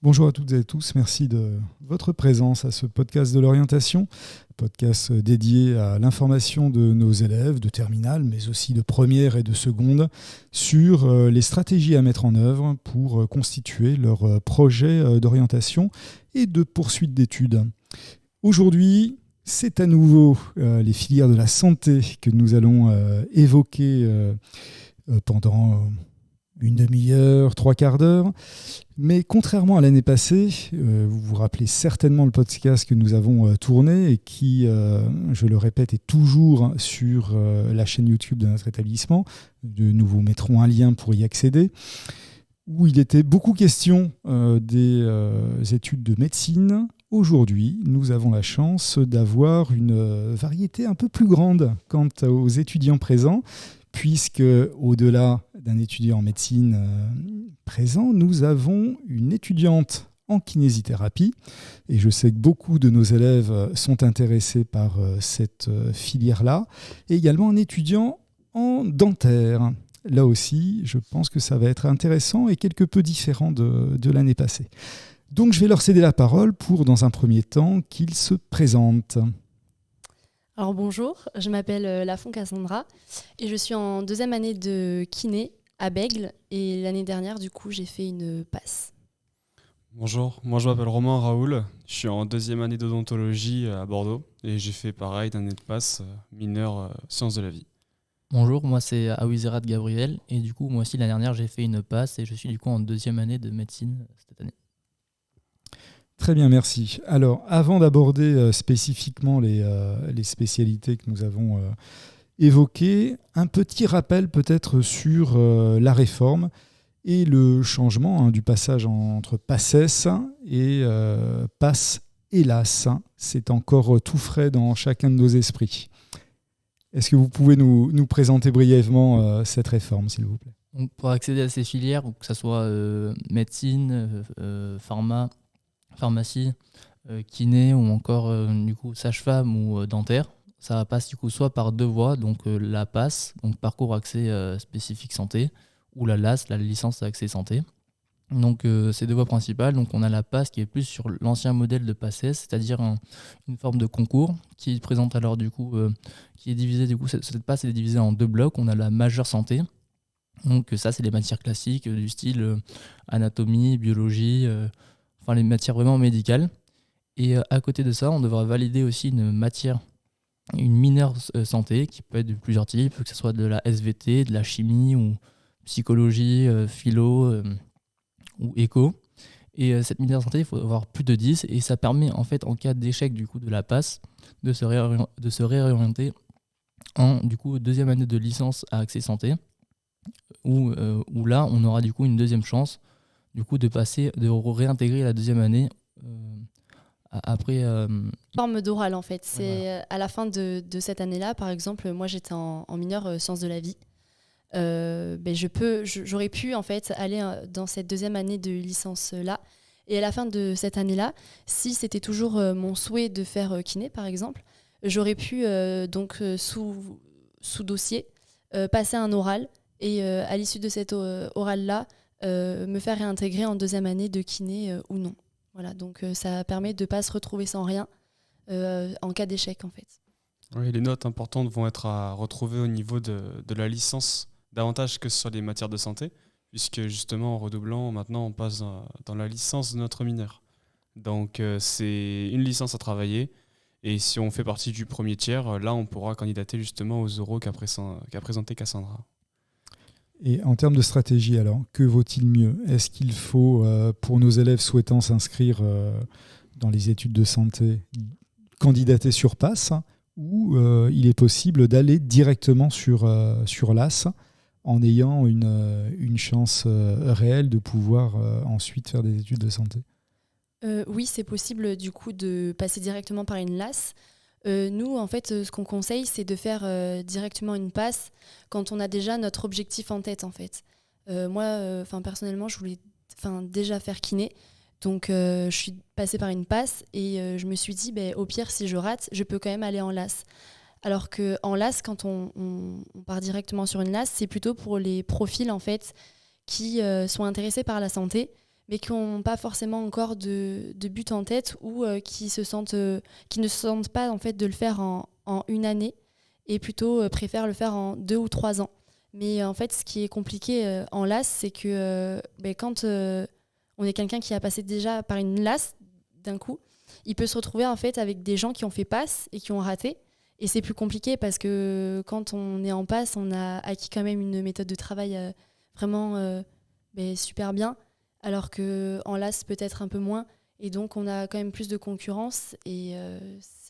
Bonjour à toutes et à tous, merci de votre présence à ce podcast de l'orientation, podcast dédié à l'information de nos élèves de terminale, mais aussi de première et de seconde, sur les stratégies à mettre en œuvre pour constituer leur projet d'orientation et de poursuite d'études. Aujourd'hui, c'est à nouveau les filières de la santé que nous allons évoquer pendant une demi-heure, trois quarts d'heure. Mais contrairement à l'année passée, vous vous rappelez certainement le podcast que nous avons tourné et qui, je le répète, est toujours sur la chaîne YouTube de notre établissement. Nous vous mettrons un lien pour y accéder, où il était beaucoup question des études de médecine. Aujourd'hui, nous avons la chance d'avoir une variété un peu plus grande quant aux étudiants présents, puisque au-delà d'un étudiant en médecine présent, nous avons une étudiante en kinésithérapie. Et je sais que beaucoup de nos élèves sont intéressés par cette filière-là. Et également un étudiant en dentaire. Là aussi, je pense que ça va être intéressant et quelque peu différent de l'année passée. Donc je vais leur céder la parole pour, dans un premier temps, qu'ils se présentent. Alors bonjour, je m'appelle Lafont Cassandra et je suis en deuxième année de kiné à Bègles et l'année dernière du coup j'ai fait une passe. Bonjour, moi je m'appelle Romain Raoul, je suis en deuxième année d'odontologie à Bordeaux et j'ai fait pareil d'une année de passe mineure sciences de la vie. Bonjour, moi c'est Awizerat Gabriel et du coup moi aussi l'année dernière j'ai fait une passe et je suis du coup en deuxième année de médecine cette année. Très bien, merci. Alors, avant d'aborder spécifiquement les spécialités que nous avons évoquées, un petit rappel peut-être sur la réforme et le changement du passage entre PACES et PASS et LAS. C'est encore tout frais dans chacun de nos esprits. Est-ce que vous pouvez nous présenter brièvement cette réforme, s'il vous plaît ? Donc, pour accéder à ces filières, que ce soit médecine, pharmacie, kiné ou encore du coup sage-femme ou dentaire, ça passe du coup soit par deux voies, donc la PASS, donc parcours accès spécifique santé, ou la LAS, la licence accès santé. Donc ces deux voies principales, donc on a la PASS qui est plus sur l'ancien modèle de PACES, c'est-à-dire une forme de concours qui présente alors du coup qui est divisée du coup cette PASS est divisée en deux blocs. On a la majeure santé. Donc ça c'est les matières classiques du style anatomie, biologie, enfin les matières vraiment médicales. Et à côté de ça, on devra valider aussi une mineure santé qui peut être de plusieurs types, que ce soit de la SVT, de la chimie ou psychologie, philo ou éco. Et cette mineure santé, il faut avoir plus de 10 et ça permet en fait en cas d'échec du coup de la passe de se réorienter en du coup deuxième année de licence à accès santé où là on aura du coup une deuxième chance du coup de réintégrer la deuxième année après Forme d'oral en fait, c'est voilà. à la fin de cette année-là par exemple, moi j'étais en mineure sciences de la vie. J'aurais pu en fait aller dans cette deuxième année de licence là et à la fin de cette année là, si c'était toujours mon souhait de faire kiné par exemple, j'aurais pu sous dossier passer un oral et à l'issue de cet oral là me faire réintégrer en deuxième année de kiné ou non. Voilà, donc ça permet de ne pas se retrouver sans rien en cas d'échec en fait. Oui, les notes importantes vont être à retrouver au niveau de la licence davantage que sur les matières de santé, puisque justement en redoublant, maintenant on passe dans la licence de notre mineur. Donc c'est une licence à travailler, et si on fait partie du premier tiers, là on pourra candidater justement aux oraux qu'a présenté Cassandra. Et en termes de stratégie, alors, que vaut-il mieux ? Est-ce qu'il faut, pour nos élèves souhaitant s'inscrire dans les études de santé, candidater sur PASS, ou il est possible d'aller directement sur LAS en ayant une chance réelle de pouvoir ensuite faire des études de santé ? Oui, c'est possible du coup de passer directement par une LAS. Nous, en fait, ce qu'on conseille, c'est de faire directement une passe quand on a déjà notre objectif en tête, en fait. Moi, personnellement, je voulais déjà faire kiné. Donc, je suis passée par une passe et je me suis dit, au pire, si je rate, je peux quand même aller en LAS. Alors qu'en LAS, quand on part directement sur une LAS, c'est plutôt pour les profils, en fait, qui sont intéressés par la santé, mais qui n'ont pas forcément encore de but en tête ou qui ne se sentent pas en fait de le faire en une année et plutôt préfèrent le faire en 2 ou 3 ans. Mais en fait, ce qui est compliqué en LAS, c'est que quand on est quelqu'un qui a passé déjà par une LAS d'un coup, il peut se retrouver en fait avec des gens qui ont fait passe et qui ont raté. Et c'est plus compliqué parce que quand on est en passe, on a acquis quand même une méthode de travail vraiment super bien, alors qu'en LAS peut-être un peu moins. Et donc on a quand même plus de concurrence et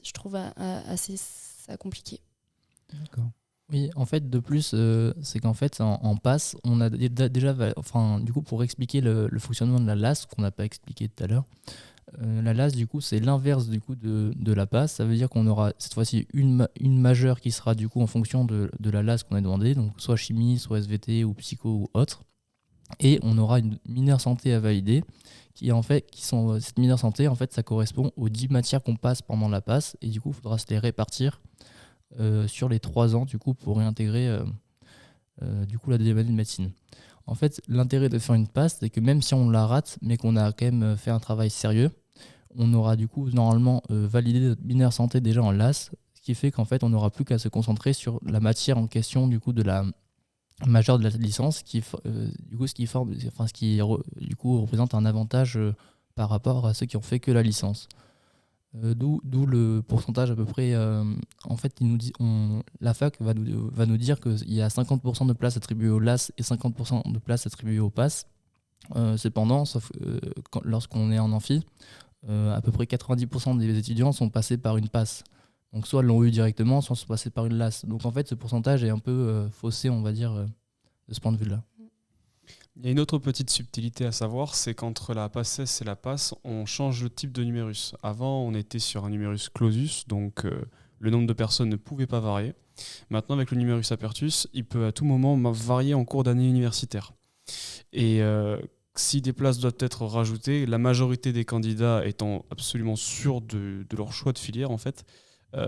je trouve assez ça compliqué. D'accord. Oui, en fait, de plus, c'est qu'en fait, en passe, on a déjà, enfin, du coup, pour expliquer le fonctionnement de la LAS, qu'on n'a pas expliqué tout à l'heure, la LAS, du coup, c'est l'inverse du coup de la passe. Ça veut dire qu'on aura cette fois-ci une majeure qui sera du coup en fonction de la LAS qu'on a demandé, donc soit chimie, soit SVT ou psycho ou autre. Et on aura une mineure santé à valider, cette mineure santé, en fait, ça correspond aux 10 matières qu'on passe pendant la passe, et du coup, il faudra se les répartir sur les 3 ans, du coup, pour réintégrer du coup, la deuxième année de médecine. En fait, l'intérêt de faire une passe, c'est que même si on la rate, mais qu'on a quand même fait un travail sérieux, on aura du coup normalement validé notre mineure santé déjà en LAS, ce qui fait qu'en fait, on n'aura plus qu'à se concentrer sur la matière en question du coup de la majeure de la licence, du coup représente un avantage par rapport à ceux qui ont fait que la licence. D'où le pourcentage à peu près. En fait, la fac va nous dire qu'il y a 50% de places attribuées au LAS et 50% de places attribuées au PASS. Cependant, lorsqu'on est en amphi, à peu près 90% des étudiants sont passés par une PASS. Donc soit l'ont eu directement, soit sont passés par une LAS. Donc en fait, ce pourcentage est un peu faussé, on va dire, de ce point de vue-là. Il y a une autre petite subtilité à savoir, c'est qu'entre la PASSES et la PASS, on change le type de numérus. Avant, on était sur un numérus clausus, donc le nombre de personnes ne pouvait pas varier. Maintenant, avec le numérus apertus, il peut à tout moment varier en cours d'année universitaire. Et si des places doivent être rajoutées, la majorité des candidats étant absolument sûrs de leur choix de filière, en fait,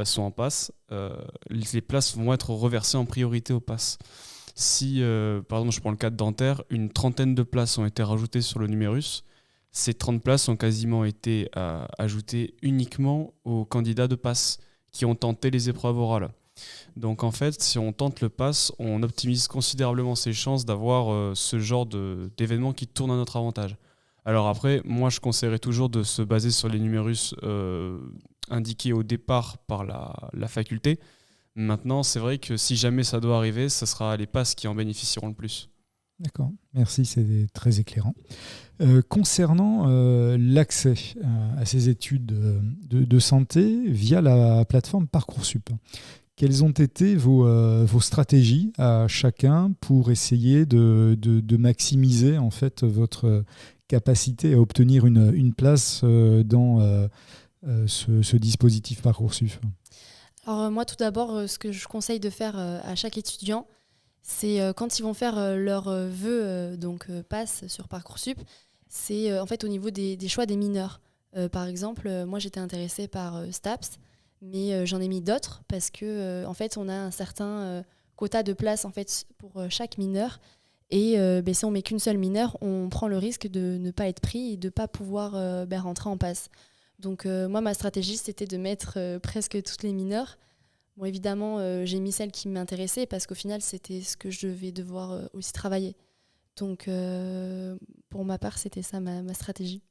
sont en PASS, les places vont être reversées en priorité au PASS. Si, par exemple, je prends le cas de dentaire, une trentaine de places ont été rajoutées sur le numérus, ces 30 places ont quasiment été ajoutées uniquement aux candidats de PASS qui ont tenté les épreuves orales. Donc en fait, si on tente le PASS, on optimise considérablement ses chances d'avoir ce genre d'événement qui tourne à notre avantage. Alors après, moi je conseillerais toujours de se baser sur les numérus indiqués au départ par la faculté. Maintenant, c'est vrai que si jamais ça doit arriver, ce sera les PASS qui en bénéficieront le plus. D'accord, merci, c'est très éclairant. Concernant l'accès à ces études de santé via la plateforme Parcoursup, quelles ont été vos stratégies à chacun pour essayer de maximiser en fait votre capacité à obtenir une place dans ce dispositif Parcoursup? Alors moi, tout d'abord, ce que je conseille de faire à chaque étudiant, c'est quand ils vont faire leurs vœux, PASS sur Parcoursup, c'est en fait au niveau des choix des mineurs. Par exemple, moi j'étais intéressée par STAPS, mais j'en ai mis d'autres parce que en fait on a un certain quota de place en fait pour chaque mineur. Et si on met qu'une seule mineure, on prend le risque de ne pas être pris et de ne pas pouvoir rentrer en PASS. Donc moi, ma stratégie, c'était de mettre presque toutes les mineures. Bon, évidemment, j'ai mis celles qui m'intéressaient parce qu'au final, c'était ce que je devais devoir aussi travailler. Donc pour ma part, c'était ça ma stratégie.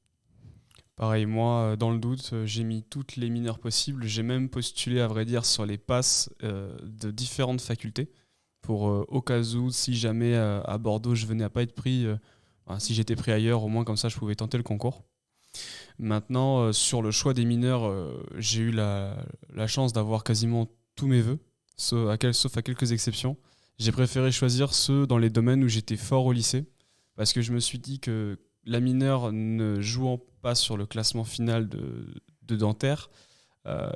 Pareil, moi, dans le doute, j'ai mis toutes les mineures possibles. J'ai même postulé, à vrai dire, sur les PASS de différentes facultés pour au cas où, si jamais à Bordeaux, je venais à pas être pris, si j'étais pris ailleurs, au moins comme ça, je pouvais tenter le concours. Maintenant, sur le choix des mineurs, j'ai eu la chance d'avoir quasiment tous mes vœux, sauf à quelques exceptions. J'ai préféré choisir ceux dans les domaines où j'étais fort au lycée, parce que je me suis dit que la mineure ne jouant pas sur le classement final de dentaire,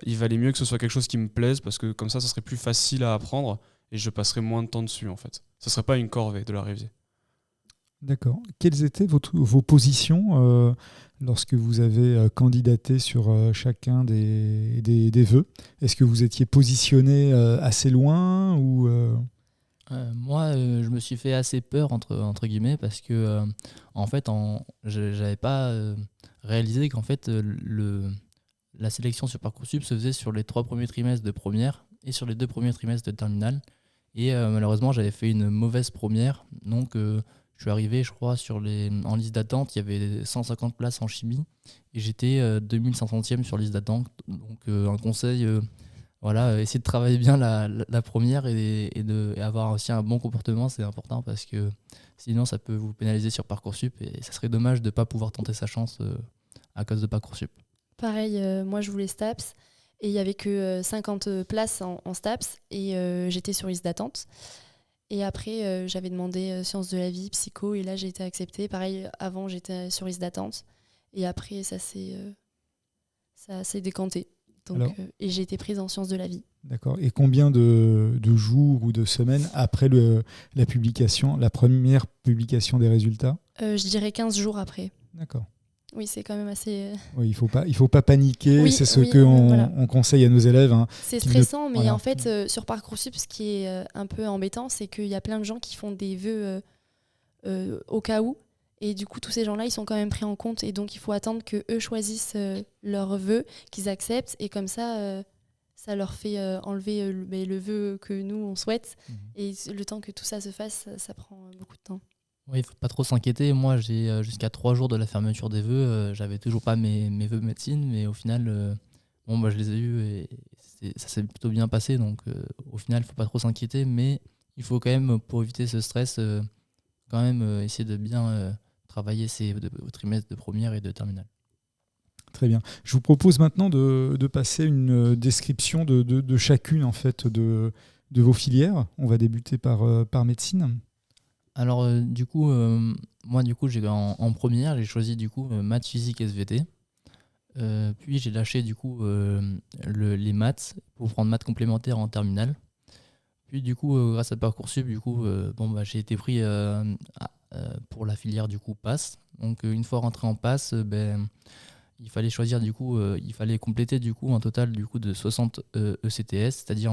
il valait mieux que ce soit quelque chose qui me plaise, parce que comme ça serait plus facile à apprendre et je passerais moins de temps dessus en fait. Ce serait pas une corvée de la réviser. D'accord. Quelles étaient vos positions lorsque vous avez candidaté sur chacun des vœux? Est-ce que vous étiez positionné assez loin ou Moi, je me suis fait assez peur, entre guillemets, parce que, en fait, j'avais pas réalisé qu'en fait, la sélection sur Parcoursup se faisait sur les 3 premiers trimestres de première et sur les 2 premiers trimestres de terminale. Et malheureusement, j'avais fait une mauvaise première. Donc, je suis arrivé, je crois, en liste d'attente, il y avait 150 places en chimie. Et j'étais 2500e sur liste d'attente. Donc, un conseil, voilà, essayer de travailler bien la première et avoir aussi un bon comportement, c'est important parce que sinon, ça peut vous pénaliser sur Parcoursup. Et ça serait dommage de ne pas pouvoir tenter sa chance à cause de Parcoursup. Pareil, moi je voulais STAPS et il n'y avait que 50 places en STAPS et j'étais sur liste d'attente. Et après, j'avais demandé sciences de la vie, psycho et là j'ai été acceptée. Pareil, avant j'étais sur liste d'attente et après ça s'est décanté. Donc, et j'ai été prise en sciences de la vie. D'accord. Et combien de jours ou de semaines après la publication, la première publication des résultats ? Je dirais 15 jours après. D'accord. Oui, c'est quand même assez... Oui, il faut pas paniquer, oui, c'est ce qu'on conseille à nos élèves. Hein, c'est stressant, mais en fait, sur Parcoursup, ce qui est un peu embêtant, c'est qu'il y a plein de gens qui font des vœux au cas où, et du coup, tous ces gens-là, ils sont quand même pris en compte, et donc il faut attendre qu'eux choisissent leurs vœux, qu'ils acceptent, et comme ça, ça leur fait enlever le vœu que nous, on souhaite, et le temps que tout ça se fasse, ça prend beaucoup de temps. Oui, il ne faut pas trop s'inquiéter. Moi, j'ai jusqu'à 3 jours de la fermeture des vœux. J'avais toujours pas mes vœux de médecine, mais au final, je les ai eus et ça s'est plutôt bien passé. Donc, au final, il ne faut pas trop s'inquiéter, mais il faut quand même, pour éviter ce stress, quand même essayer de bien travailler ces trimestres de première et de terminale. Très bien. Je vous propose maintenant de passer une description de chacune en fait, de vos filières. On va débuter par médecine. Alors moi j'ai en première j'ai choisi maths, physique, SVT. Puis j'ai lâché les maths pour prendre maths complémentaires en terminale. Puis grâce à Parcoursup j'ai été pris pour la filière PASS. Donc une fois rentré en PASS, il fallait choisir il fallait compléter un total de 60 ECTS, c'est-à-dire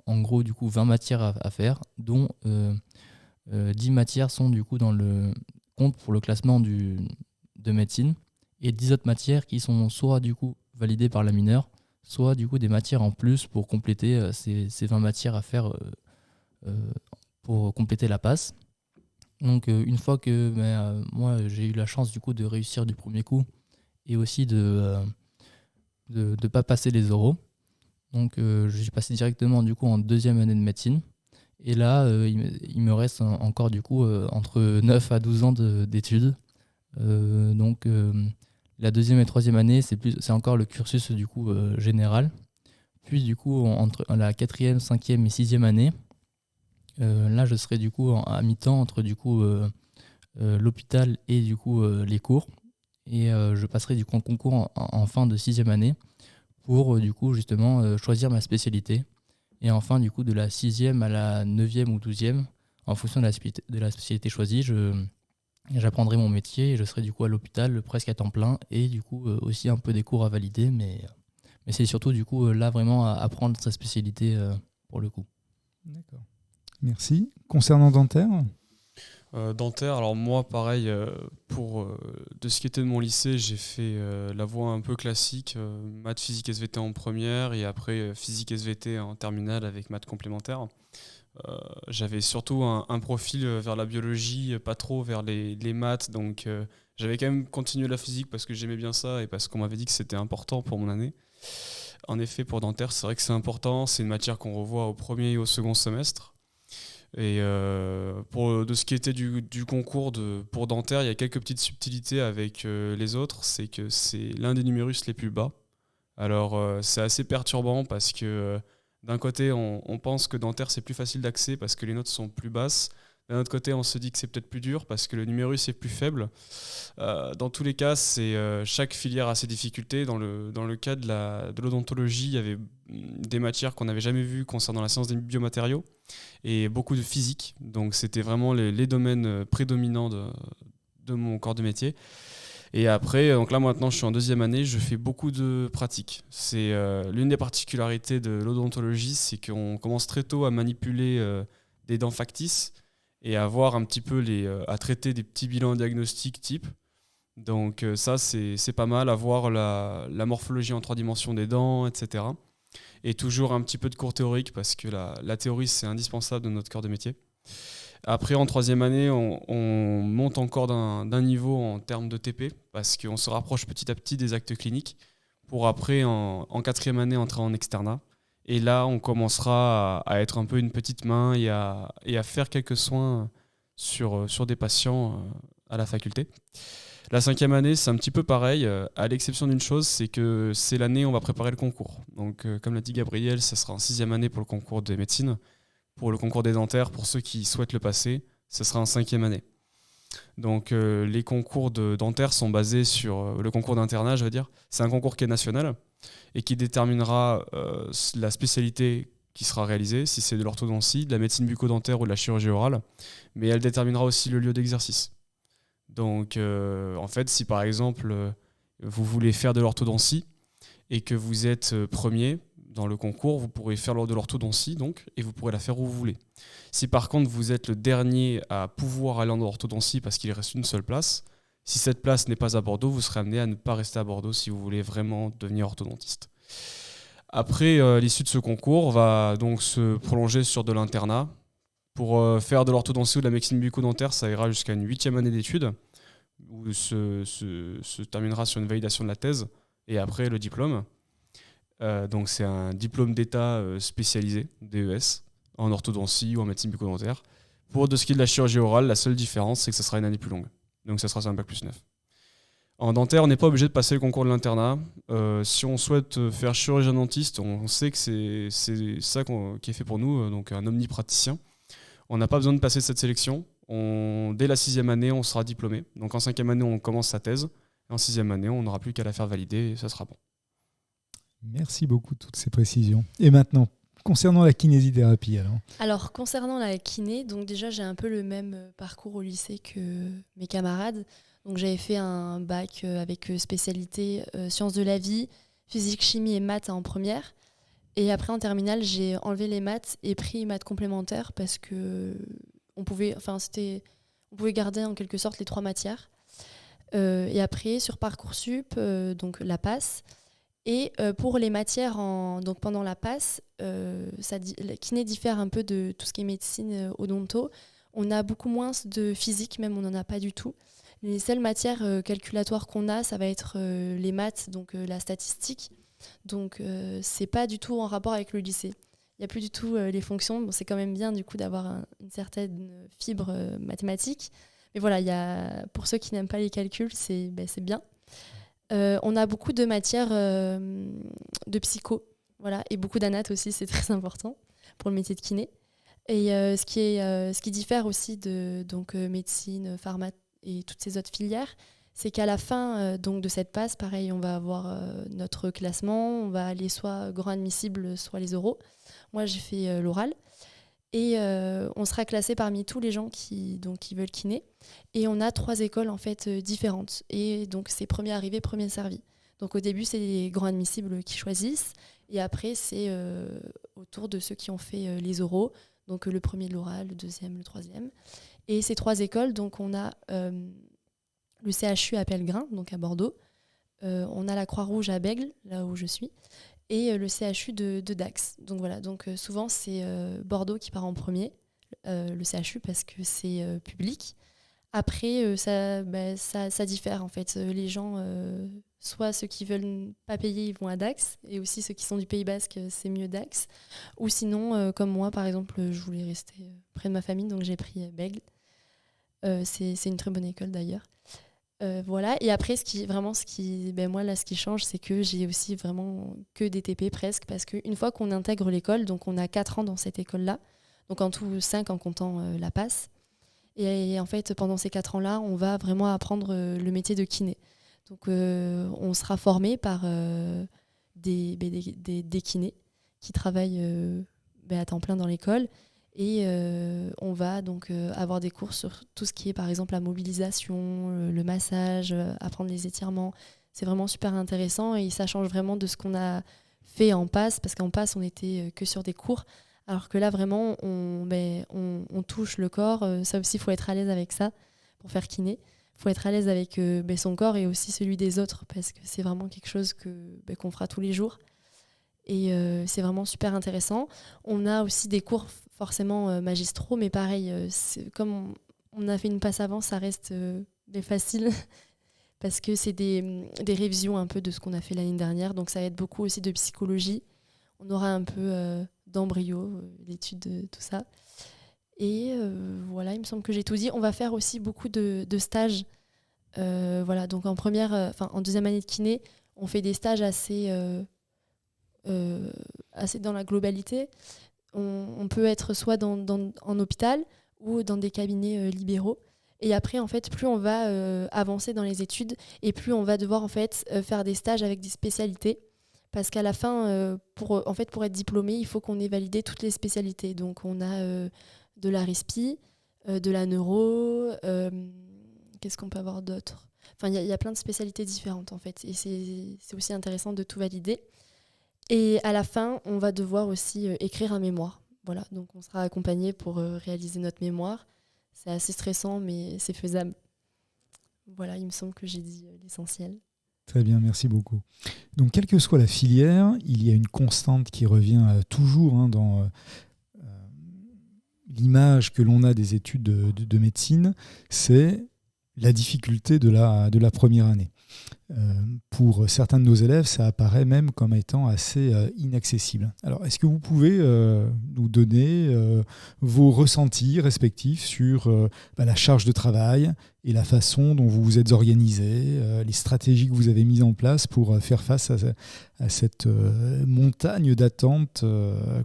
en gros 20 matières à faire, dont 10 matières sont dans le compte pour le classement de médecine et 10 autres matières qui sont soit validées par la mineure, soit des matières en plus pour compléter ces 20 matières à faire pour compléter la passe. Donc une fois que moi j'ai eu la chance de réussir du premier coup et aussi de pas passer les oraux, donc je suis passé directement en deuxième année de médecine. Et là, il me reste encore entre 9 à 12 ans d'études. La deuxième et troisième année, c'est encore le cursus général. Puis entre la quatrième, cinquième et sixième année, là je serai à mi-temps entre l'hôpital et les cours. Et je passerai en concours en fin de sixième année pour justement choisir ma spécialité. Et enfin, de la 6e à la 9e ou 12e, en fonction de la spécialité choisie, j'apprendrai mon métier et je serai à l'hôpital presque à temps plein et aussi un peu des cours à valider. Mais c'est surtout là vraiment à apprendre sa spécialité pour le coup. D'accord. Merci. Concernant dentaire ? Dentaire, alors moi pareil, de ce qui était de mon lycée, j'ai fait la voie un peu classique, maths, physique, SVT en première et après physique, SVT en terminale avec maths complémentaires. J'avais surtout un profil vers la biologie, pas trop vers les maths, donc j'avais quand même continué la physique parce que j'aimais bien ça et parce qu'on m'avait dit que c'était important pour mon année. En effet, pour dentaire, c'est vrai que c'est important, c'est une matière qu'on revoit au premier et au second semestre. Et de ce qui était du concours pour dentaire, il y a quelques petites subtilités avec les autres, c'est que c'est l'un des numérus les plus bas. Alors c'est assez perturbant parce que d'un côté on pense que dentaire c'est plus facile d'accès parce que les notes sont plus basses. D'un autre côté on se dit que c'est peut-être plus dur parce que le numérus est plus faible. Dans tous les cas, chaque filière a ses difficultés. Dans le cas de l'odontologie, il y avait des matières qu'on n'avait jamais vues concernant la science des biomatériaux et beaucoup de physique. Donc c'était vraiment les domaines prédominants de mon corps de métier. Et après, donc là maintenant je suis en deuxième année, je fais beaucoup de pratiques. C'est l'une des particularités de l'odontologie, c'est qu'on commence très tôt à manipuler des dents factices et avoir un petit peu à traiter des petits bilans diagnostiques type. Donc ça, c'est pas mal, avoir la morphologie en 3 dimensions des dents, etc. Et toujours un petit peu de cours théorique parce que la théorie, c'est indispensable dans notre cœur de métier. Après, en 3e année, on monte encore d'un niveau en termes de TP parce qu'on se rapproche petit à petit des actes cliniques pour après, en 4e année, entrer en externat. Et là, on commencera à être un peu une petite main et à faire quelques soins sur des patients à la faculté. La 5e année, c'est un petit peu pareil, à l'exception d'une chose, c'est que c'est l'année où on va préparer le concours. Donc, comme l'a dit Gabriel, ça sera en 6e année pour le concours de médecine. Pour le concours des dentaires, pour ceux qui souhaitent le passer, ce sera en 5e année. Donc, les concours de dentaires sont basés sur le concours d'internat, je veux dire. C'est un concours qui est national et qui déterminera la spécialité qui sera réalisée, si c'est de l'orthodontie, de la médecine bucco-dentaire ou de la chirurgie orale. Mais elle déterminera aussi le lieu d'exercice. Donc, en fait, si par exemple, vous voulez faire de l'orthodontie et que vous êtes premier dans le concours, vous pourrez faire de l'orthodontie donc, et vous pourrez la faire où vous voulez. Si par contre, vous êtes le dernier à pouvoir aller en orthodontie parce qu'il reste une seule place, si cette place n'est pas à Bordeaux, vous serez amené à ne pas rester à Bordeaux si vous voulez vraiment devenir orthodontiste. Après, l'issue de ce concours va donc se prolonger sur de l'internat. Pour faire de l'orthodontie ou de la médecine bucco-dentaire, ça ira jusqu'à une 8e année d'études, où se terminera sur une validation de la thèse, et après le diplôme. Donc c'est un diplôme d'état spécialisé, DES, en orthodontie ou en médecine bucco-dentaire. Pour de ce qui est de la chirurgie orale, la seule différence, c'est que ça sera une année plus longue. Donc ça sera sur un bac +9. En dentaire, on n'est pas obligé de passer le concours de l'internat. Si on souhaite faire chirurgien-dentiste, on sait que c'est ça qui est fait pour nous, donc un omnipraticien. On n'a pas besoin de passer cette sélection. Dès la 6e année, on sera diplômé. Donc en 5e année, on commence sa thèse. Et en 6e année, on n'aura plus qu'à la faire valider et ça sera bon. Merci beaucoup de toutes ces précisions. Et maintenant, concernant la kinésithérapie, Alors, concernant la kiné, donc déjà, j'ai un peu le même parcours au lycée que mes camarades. Donc, j'avais fait un bac avec spécialité sciences de la vie, physique, chimie et maths en première. Et après, en terminale, j'ai enlevé les maths et pris maths complémentaires parce que on pouvait garder en quelque sorte les 3 matières. Et après, sur Parcoursup, donc la passe. Et pour les matières, donc pendant la passe, la kiné diffère un peu de tout ce qui est médecine odonto. On a beaucoup moins de physique, même on n'en a pas du tout. Les seules matières calculatoires qu'on a, ça va être les maths, donc la statistique. Donc c'est pas du tout en rapport avec le lycée. Il n'y a plus du tout les fonctions. Bon, c'est quand même bien du coup d'avoir une certaine fibre mathématique. Mais voilà, pour ceux qui n'aiment pas les calculs, c'est bien. On a beaucoup de matières de psycho, voilà, et beaucoup d'anat aussi, c'est très important pour le métier de kiné. Et ce qui diffère aussi de médecine, pharma et toutes ces autres filières, c'est qu'à la fin donc de cette passe, pareil, on va avoir notre classement, on va aller soit grand admissible, soit les oraux. Moi, j'ai fait l'oral. Et on sera classé parmi tous les gens qui veulent kiné. Et on a 3 écoles en fait différentes. Et donc c'est premier arrivé, premier servi. Donc au début, c'est les grands admissibles qui choisissent. Et après, c'est au tour de ceux qui ont fait les oraux. Donc le premier de l'oral, le deuxième, le troisième. Et ces 3 écoles, donc on a le CHU à Pellegrin, donc à Bordeaux. On a la Croix-Rouge à Bègles, là où je suis. Et le CHU de Dax. Donc voilà, souvent c'est Bordeaux qui part en premier, le CHU, parce que c'est public. Après, ça diffère en fait. Les gens, soit ceux qui veulent pas payer, ils vont à Dax, et aussi ceux qui sont du Pays Basque, c'est mieux Dax. Ou sinon, comme moi par exemple, je voulais rester près de ma famille, donc j'ai pris Bègles. C'est une très bonne école d'ailleurs. Voilà. Et après, ce qui change, c'est que j'ai aussi vraiment que des TP presque, parce qu'une fois qu'on intègre l'école, donc on a 4 ans dans cette école-là, donc en tout 5 en comptant la passe. Et en fait, pendant ces 4 ans-là, on va vraiment apprendre le métier de kiné. Donc on sera formé par des kinés qui travaillent à temps plein dans l'école. Et on va donc avoir des cours sur tout ce qui est par exemple la mobilisation, le massage, apprendre les étirements. C'est vraiment super intéressant et ça change vraiment de ce qu'on a fait en passe, parce qu'en passe on était que sur des cours, Alors que là, vraiment, on touche le corps. Ça aussi, il faut être à l'aise avec ça pour faire kiné. Il faut être à l'aise avec son corps et aussi celui des autres parce que c'est vraiment quelque chose qu'on fera tous les jours. Et c'est vraiment super intéressant. On a aussi des cours forcément magistraux, mais pareil, comme on a fait une passe avant, ça reste facile parce que c'est des révisions un peu de ce qu'on a fait l'année dernière. Donc ça aide beaucoup aussi de psychologie. On aura un peu d'embryo, l'étude de tout ça. Et voilà, il me semble que j'ai tout dit. On va faire aussi beaucoup de stages. Voilà, donc en deuxième année de kiné, on fait des stages assez dans la globalité. On peut être soit en hôpital ou dans des cabinets libéraux. Et après, en fait, plus on va avancer dans les études et plus on va devoir en fait faire des stages avec des spécialités. Parce qu'à la fin, pour être diplômé, il faut qu'on ait validé toutes les spécialités. Donc on a de la respi, de la neuro, qu'est-ce qu'on peut avoir d'autre ? Enfin, il y a plein de spécialités différentes en fait. Et c'est aussi intéressant de tout valider. Et à la fin, on va devoir aussi écrire un mémoire. Voilà, donc on sera accompagné pour réaliser notre mémoire. C'est assez stressant, mais c'est faisable. Voilà, il me semble que j'ai dit l'essentiel. Très bien, merci beaucoup. Donc, quelle que soit la filière, il y a une constante qui revient toujours dans l'image que l'on a des études de médecine, c'est la difficulté de la première année. Pour certains de nos élèves, ça apparaît même comme étant assez inaccessible. Alors, est-ce que vous pouvez nous donner vos ressentis respectifs sur la charge de travail et la façon dont vous vous êtes organisé, les stratégies que vous avez mises en place pour faire face à cette montagne d'attentes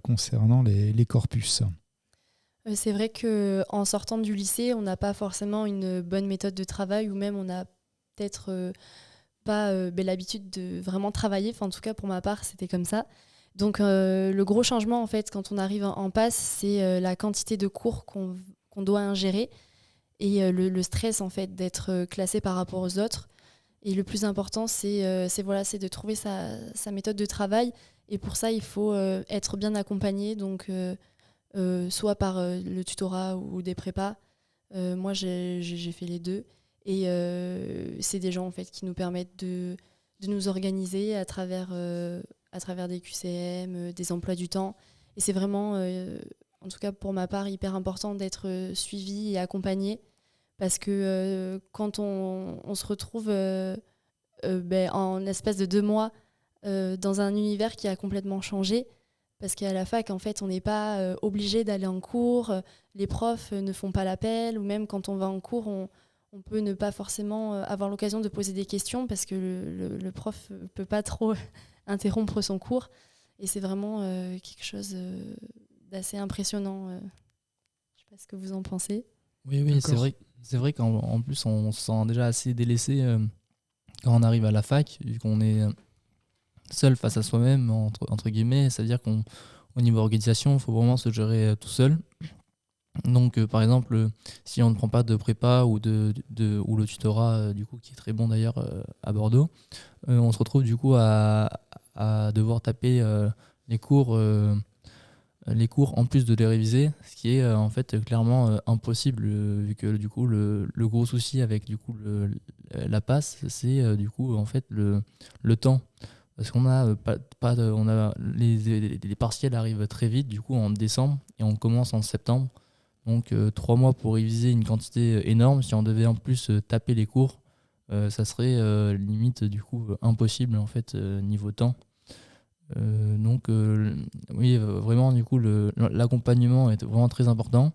concernant les corpus ? C'est vrai qu'en sortant du lycée, on n'a pas forcément une bonne méthode de travail ou même on n'a peut-être pas l'habitude de vraiment travailler. Enfin, en tout cas, pour ma part, c'était comme ça. Donc, le gros changement, en fait, quand on arrive en passe, c'est la quantité de cours qu'on doit ingérer et le stress, en fait, d'être classé par rapport aux autres. Et le plus important, c'est de trouver sa méthode de travail. Et pour ça, il faut être bien accompagné. Donc, soit par le tutorat ou des prépas. Moi, j'ai fait les deux. Et c'est des gens en fait, qui nous permettent de nous organiser à travers des QCM, des emplois du temps. Et c'est vraiment, en tout cas pour ma part, hyper important d'être suivi et accompagné. Parce que quand on se retrouve en l'espace de 2 mois dans un univers qui a complètement changé, parce qu'à la fac, en fait, on n'est pas obligé d'aller en cours, les profs ne font pas l'appel, ou même quand on va en cours, on peut ne pas forcément avoir l'occasion de poser des questions parce que le prof ne peut pas trop interrompre son cours. Et c'est vraiment quelque chose d'assez impressionnant. Je ne sais pas ce que vous en pensez. Oui, c'est vrai qu'en plus, on se sent déjà assez délaissé quand on arrive à la fac, vu qu'on est seul face à soi-même, entre guillemets. C'est-à-dire qu'au niveau organisation, il faut vraiment se gérer tout seul. Donc, par exemple, si on ne prend pas de prépa ou le tutorat, du coup, qui est très bon d'ailleurs à Bordeaux, on se retrouve du coup à devoir taper les cours en plus de les réviser, ce qui est en fait clairement impossible, vu que du coup le gros souci avec du coup la passe, c'est du coup en fait le temps. Parce qu'on a les partiels arrivent très vite, du coup en décembre, et on commence en septembre. Donc 3 mois pour réviser une quantité énorme. Si on devait en plus taper les cours, ça serait limite du coup impossible en fait niveau temps. Donc oui, vraiment du coup l'accompagnement est vraiment très important.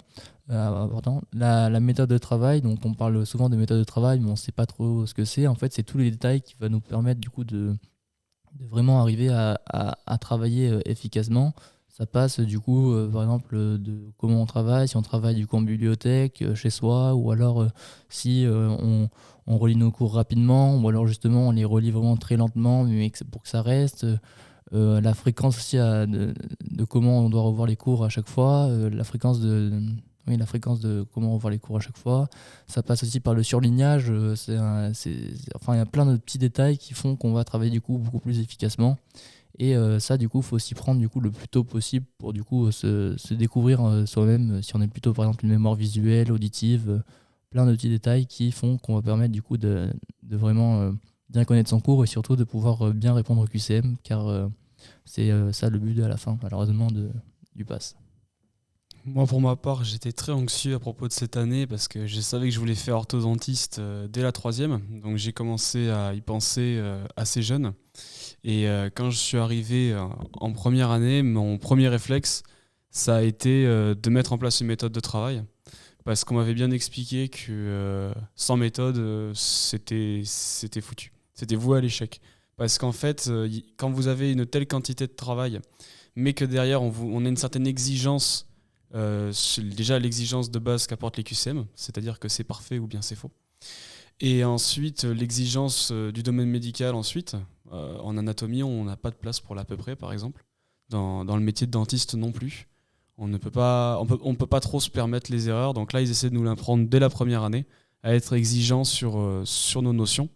La méthode de travail, donc on parle souvent de méthode de travail, mais on ne sait pas trop ce que c'est. En fait, c'est tous les détails qui vont nous permettre du coup de vraiment arriver à travailler efficacement. Ça passe du coup, par exemple, de comment on travaille, si on travaille du coup en bibliothèque, chez soi, ou alors si on relit nos cours rapidement, ou alors justement on les relit vraiment très lentement, mais pour que ça reste. La fréquence aussi de comment on doit revoir les cours à chaque fois, la fréquence Oui, la fréquence de comment revoir les cours à chaque fois. Ça passe aussi par le surlignage. Enfin, il y a plein de petits détails qui font qu'on va travailler du coup beaucoup plus efficacement. Et ça, du coup, il faut s'y prendre du coup, le plus tôt possible pour du coup, se découvrir soi-même. Si on est plutôt, par exemple, une mémoire visuelle, auditive, plein de petits détails qui font qu'on va permettre du coup, de vraiment bien connaître son cours et surtout de pouvoir bien répondre au QCM, car c'est ça le but à la fin, malheureusement, du PASS. Moi, pour ma part, j'étais très anxieux à propos de cette année parce que je savais que je voulais faire orthodontiste dès la troisième. Donc, j'ai commencé à y penser assez jeune. Et quand je suis arrivé en première année, mon premier réflexe, ça a été de mettre en place une méthode de travail. Parce qu'on m'avait bien expliqué que sans méthode, c'était foutu. C'était voué à l'échec. Parce qu'en fait, quand vous avez une telle quantité de travail, mais que derrière, on a une certaine exigence, déjà l'exigence de base qu'apportent les QCM, c'est-à-dire que c'est parfait ou bien c'est faux. Et ensuite, l'exigence du domaine médical ensuite. En anatomie, on n'a pas de place pour l'à peu près, par exemple. Dans le métier de dentiste non plus. On peut pas trop se permettre les erreurs. Donc là, ils essaient de nous l'apprendre dès la première année, à être exigeants sur nos notions.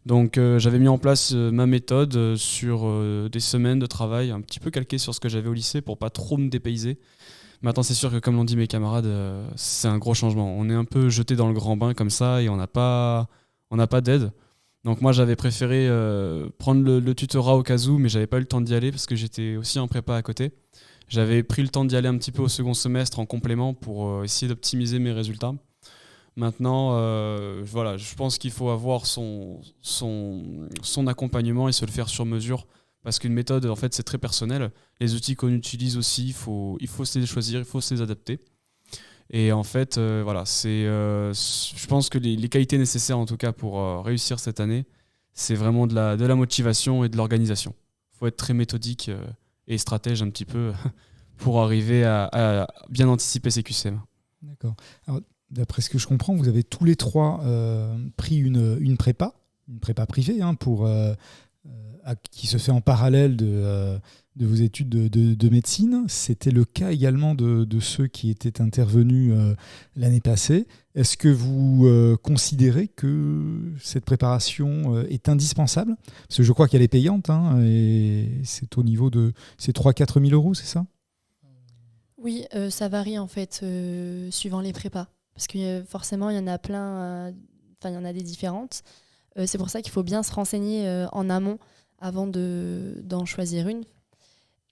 Donc j'avais mis en place ma méthode sur des semaines de travail, un petit peu calqué sur ce que j'avais au lycée pour pas trop me dépayser. Maintenant, c'est sûr que, comme l'ont dit mes camarades, c'est un gros changement. On est un peu jeté dans le grand bain comme ça et on n'a pas d'aide. Donc moi, j'avais préféré prendre le tutorat au cas où, mais j'avais pas eu le temps d'y aller parce que j'étais aussi en prépa à côté. J'avais pris le temps d'y aller un petit peu au second semestre en complément pour essayer d'optimiser mes résultats. Maintenant, voilà, je pense qu'il faut avoir son accompagnement et se le faire sur mesure. Parce qu'une méthode, en fait, c'est très personnel. Les outils qu'on utilise aussi, il faut se les choisir, il faut se les adapter. Et en fait, voilà, je pense que les qualités nécessaires, en tout cas, pour réussir cette année, c'est vraiment de la motivation et de l'organisation. Il faut être très méthodique et stratège un petit peu pour arriver à bien anticiper ses QCM. D'accord. Alors, d'après ce que je comprends, vous avez tous les trois pris une prépa privée, hein, qui se fait en parallèle de vos études de médecine. C'était le cas également de ceux qui étaient intervenus l'année passée. Est-ce que vous considérez que cette préparation est indispensable ? Parce que je crois qu'elle est payante, hein, et c'est au niveau de 3-4 000 euros, c'est ça ? Oui, ça varie en fait suivant les prépas. Parce que forcément, il y en a plein, il y en a des différentes. C'est pour ça qu'il faut bien se renseigner en amont avant d'en choisir une.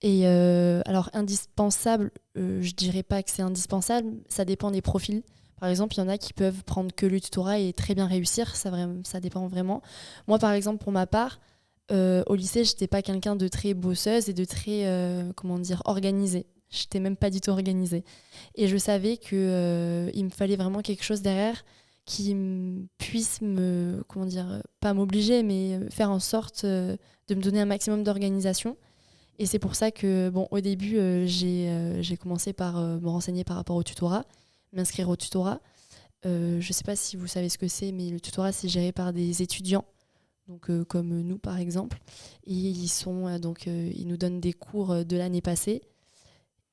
Et alors, indispensable, je dirais pas que c'est indispensable, ça dépend des profils. Par exemple, il y en a qui peuvent prendre que le tutorat et très bien réussir, ça dépend vraiment. Moi, par exemple, pour ma part, au lycée, j'étais pas quelqu'un de très bosseuse et de très, organisée. J'étais même pas du tout organisée. Et je savais qu'il me fallait vraiment quelque chose derrière qui puisse pas m'obliger, mais faire en sorte de me donner un maximum d'organisation. Et c'est pour ça que, au début, j'ai commencé par me renseigner par rapport au tutorat, m'inscrire au tutorat. Je sais pas si vous savez ce que c'est, mais le tutorat, c'est géré par des étudiants, donc comme nous, par exemple. Et ils nous donnent des cours de l'année passée.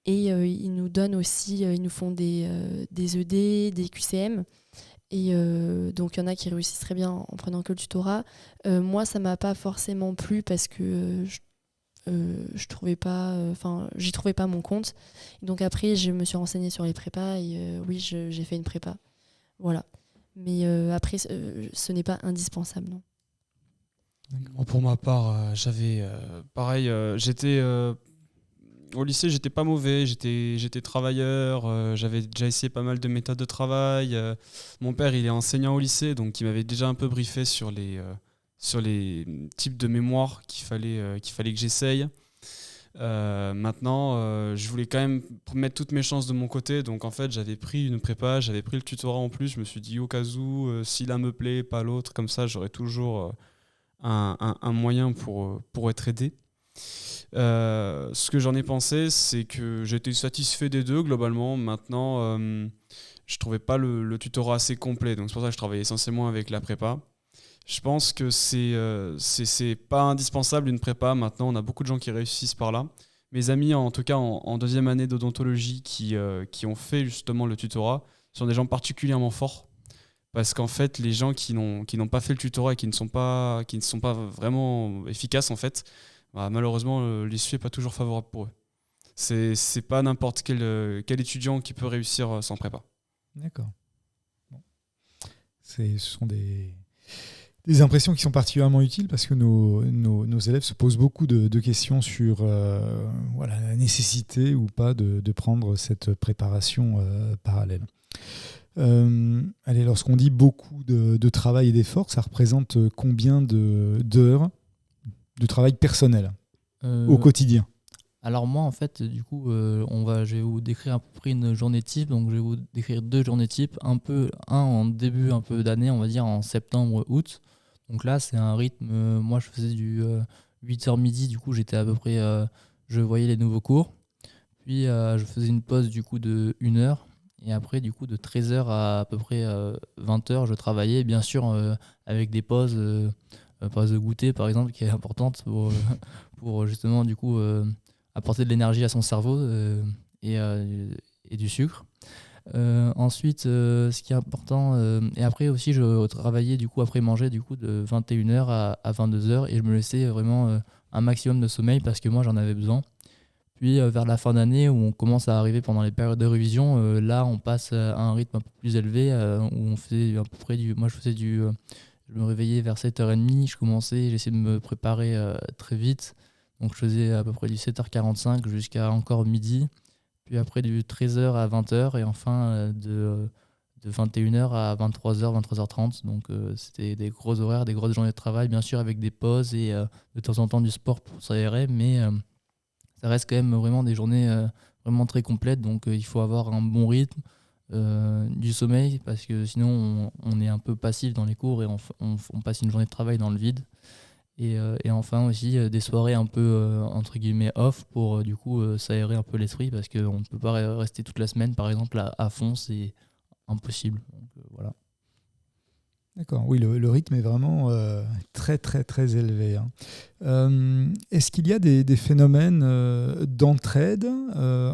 Et ils nous donnent aussi, ils nous font des ED, des QCM. Et donc il y en a qui réussissent très bien en prenant que le tutorat. Moi, ça m'a pas forcément plu parce que je trouvais pas, j'y trouvais pas mon compte. Et donc après, je me suis renseignée sur les prépas et oui, j'ai fait une prépa. Voilà. Mais après, ce n'est pas indispensable, non. Bon, pour ma part, j'avais pareil, j'étais au lycée, j'étais pas mauvais, j'étais travailleur, j'avais déjà essayé pas mal de méthodes de travail. Mon père, il est enseignant au lycée, donc il m'avait déjà un peu briefé sur les types de mémoire qu'il fallait que j'essaye. Maintenant, je voulais quand même mettre toutes mes chances de mon côté, donc en fait, j'avais pris une prépa, j'avais pris le tutorat en plus. Je me suis dit, au cas où, si l'un me plaît, pas l'autre, comme ça, j'aurais toujours un moyen pour être aidé. Ce que j'en ai pensé, c'est que j'étais satisfait des deux globalement. Maintenant, je trouvais pas le tutorat assez complet, donc c'est pour ça que je travaillais essentiellement avec la prépa. Je pense que c'est pas indispensable une prépa. Maintenant, on a beaucoup de gens qui réussissent par là, mes amis, en tout cas en deuxième année d'odontologie, qui ont fait justement le tutorat, sont des gens particulièrement forts. Parce qu'en fait, les gens qui n'ont pas fait le tutorat et qui ne sont pas vraiment efficaces, en fait, bah, malheureusement, l'issue n'est pas toujours favorable pour eux. C'est pas n'importe quel étudiant qui peut réussir sans prépa. D'accord. Bon. Ce sont des impressions qui sont particulièrement utiles parce que nos élèves se posent beaucoup de questions sur la nécessité ou pas de prendre cette préparation parallèle. Lorsqu'on dit beaucoup de travail et d'effort, ça représente combien d'heures de travail personnel au quotidien? Alors moi, en fait, du coup, je vais vous décrire à peu près une journée type. Donc, je vais vous décrire 2 journées types. Un en début un peu d'année, on va dire en septembre, août. Donc là, c'est un rythme. Moi, je faisais du 8h midi. Du coup, j'étais à peu près. Je voyais les nouveaux cours. Puis, je faisais une pause du coup de 1 heure. Et après, du coup, de 13h à peu près 20h, je travaillais. Bien sûr, avec des pauses, pause de goûter par exemple, qui est importante pour justement, du coup, apporter de l'énergie à son cerveau et du sucre. Ensuite, ce qui est important, et après aussi, je travaillais du coup après manger du coup de 21h à 22h et je me laissais vraiment un maximum de sommeil parce que moi j'en avais besoin. Puis vers la fin d'année où on commence à arriver pendant les périodes de révision, là on passe à un rythme un peu plus élevé où on faisait à peu près moi je faisais je me réveillais vers 7h30, j'essayais de me préparer très vite. Donc je faisais à peu près du 7h45 jusqu'à encore midi, puis après du 13h à 20h et enfin de 21h à 23h, 23h30. Donc c'était des gros horaires, des grosses journées de travail, bien sûr avec des pauses et de temps en temps du sport pour s'aérer, mais ça reste quand même vraiment des journées vraiment très complètes. Donc il faut avoir un bon rythme, du sommeil, parce que sinon on est un peu passif dans les cours et on passe une journée de travail dans le vide. Et enfin aussi des soirées un peu entre guillemets off pour du coup s'aérer un peu l'esprit parce qu'on ne peut pas rester toute la semaine par exemple à fond, c'est impossible. Donc, voilà. D'accord, oui, le rythme est vraiment très très très élevé. Est-ce qu'il y a des phénomènes d'entraide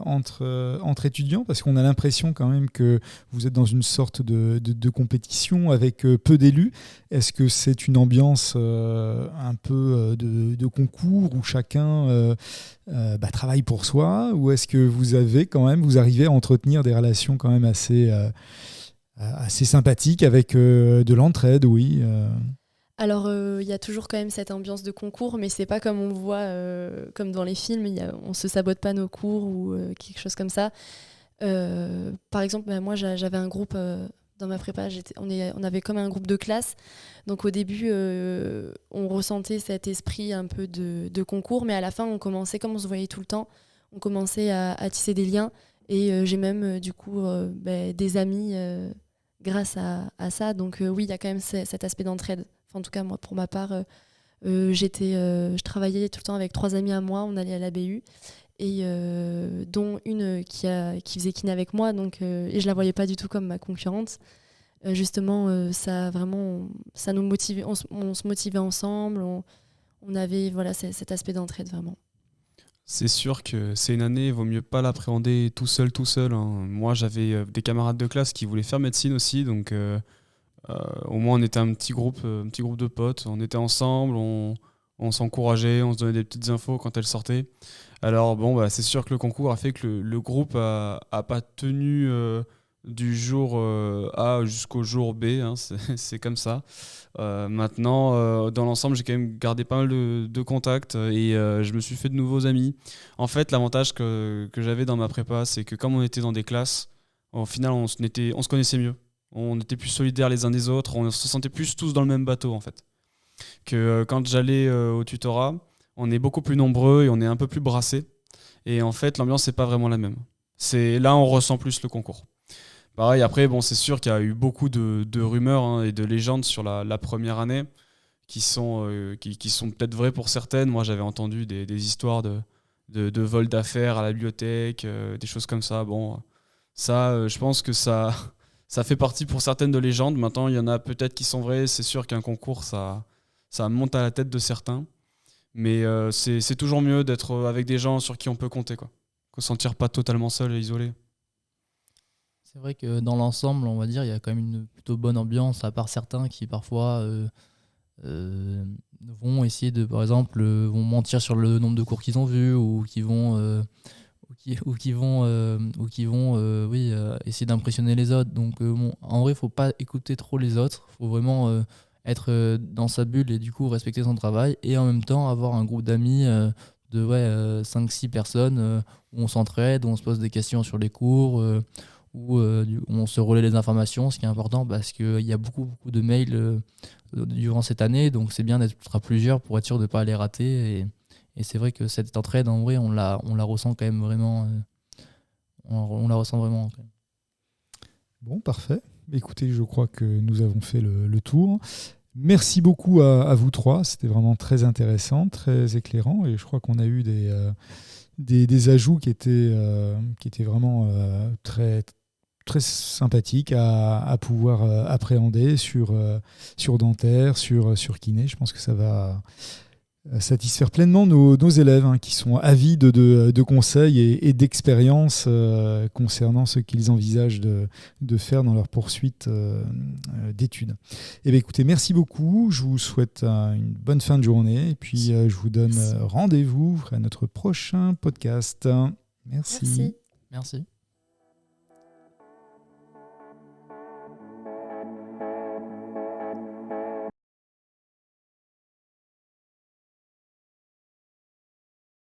entre étudiants? Parce qu'on a l'impression quand même que vous êtes dans une sorte de compétition avec peu d'élus. Est-ce que c'est une ambiance un peu de concours où chacun travaille pour soi? Ou est-ce que vous arrivez à entretenir des relations quand même assez sympathique avec de l'entraide, oui. Alors, il y a toujours quand même cette ambiance de concours, mais c'est pas comme on voit, comme dans les films, on se sabote pas nos cours ou quelque chose comme ça. Par exemple, moi, j'avais un groupe dans ma prépa, on avait comme un groupe de classe. Donc au début, on ressentait cet esprit un peu de concours, mais à la fin, comme on se voyait tout le temps, on commençait à tisser des liens. Et j'ai même, du coup, des amis grâce à ça. Donc oui, il y a quand même cet aspect d'entraide. Enfin, en tout cas, moi, pour ma part, je travaillais tout le temps avec 3 amis à moi. On allait à la BU. Et dont une qui faisait kiné avec moi. Donc, et je la voyais pas du tout comme ma concurrente. Justement, ça nous motivait. On se motivait ensemble. On avait cet aspect d'entraide, vraiment. C'est sûr que c'est une année, il vaut mieux pas l'appréhender tout seul. Hein. Moi, j'avais des camarades de classe qui voulaient faire médecine aussi, donc au moins on était un petit groupe de potes, on était ensemble, on s'encourageait, on se donnait des petites infos quand elles sortaient. Alors bon, c'est sûr que le concours a fait que le groupe a pas tenu du jour A jusqu'au jour B, hein, c'est comme ça. Maintenant, dans l'ensemble, j'ai quand même gardé pas mal de contacts et je me suis fait de nouveaux amis. En fait, l'avantage que j'avais dans ma prépa, c'est que comme on était dans des classes, au final, on se connaissait mieux. On était plus solidaires les uns des autres, on se sentait plus tous dans le même bateau, en fait. Que quand j'allais au tutorat, on est beaucoup plus nombreux et on est un peu plus brassés. Et en fait, l'ambiance n'est pas vraiment la même. Là, on ressent plus le concours. Pareil, après, c'est sûr qu'il y a eu beaucoup de rumeurs et de légendes sur la première année qui sont peut-être vraies pour certaines. Moi, j'avais entendu des histoires de vol d'affaires à la bibliothèque, des choses comme ça. Bon, ça, je pense que ça fait partie pour certaines de légendes. Maintenant, il y en a peut-être qui sont vraies. C'est sûr qu'un concours, ça monte à la tête de certains. Mais c'est toujours mieux d'être avec des gens sur qui on peut compter, quoi. Qu'on ne se sentir pas totalement seul et isolé. C'est vrai que dans l'ensemble, on va dire, il y a quand même une plutôt bonne ambiance, à part certains qui parfois vont essayer de, par exemple, vont mentir sur le nombre de cours qu'ils ont vus ou qui vont, essayer d'impressionner les autres. Donc, en vrai, il ne faut pas écouter trop les autres. Il faut vraiment être dans sa bulle et du coup respecter son travail et en même temps avoir un groupe d'amis de 5-6 personnes où on s'entraide, où on se pose des questions sur les cours. Où on se relaie les informations, ce qui est important parce qu'il y a beaucoup de mails durant cette année, donc c'est bien d'être à plusieurs pour être sûr de ne pas les rater. Et c'est vrai que cette entraide, en vrai, on la ressent quand même vraiment. On la ressent vraiment. Quand même. Bon, parfait. Écoutez, je crois que nous avons fait le tour. Merci beaucoup à vous trois. C'était vraiment très intéressant, très éclairant, et je crois qu'on a eu des ajouts qui étaient vraiment très très sympathique à pouvoir appréhender sur dentaire, sur kiné. Je pense que ça va satisfaire pleinement nos élèves qui sont avides de conseils et d'expériences concernant ce qu'ils envisagent de faire dans leur poursuite d'études. Eh bien, écoutez, merci beaucoup. Je vous souhaite une bonne fin de journée et puis je vous donne rendez-vous à notre prochain podcast. Merci. Merci.